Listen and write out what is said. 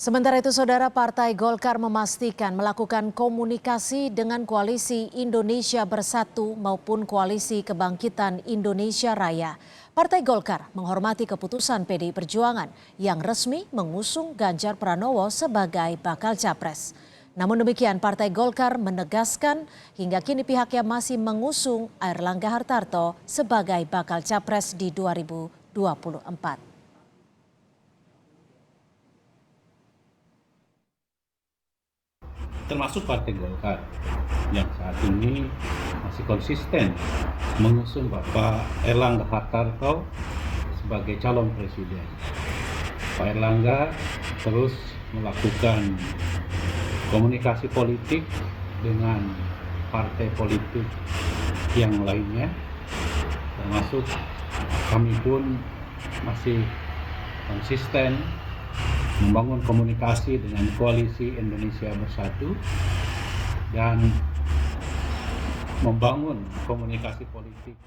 Sementara itu, Saudara, Partai Golkar memastikan melakukan komunikasi dengan Koalisi Indonesia Bersatu maupun Koalisi Kebangkitan Indonesia Raya. Partai Golkar menghormati keputusan PDI Perjuangan yang resmi mengusung Ganjar Pranowo sebagai bakal capres. Namun demikian, Partai Golkar menegaskan hingga kini pihaknya masih mengusung Airlangga Hartarto sebagai bakal capres di 2024. Termasuk Partai Golkar yang saat ini masih konsisten mengusung Bapak Airlangga Hartarto sebagai calon presiden. Pak Airlangga terus melakukan komunikasi politik dengan partai politik yang lainnya, termasuk kami pun masih konsisten membangun komunikasi dengan Koalisi Indonesia Bersatu dan membangun komunikasi politik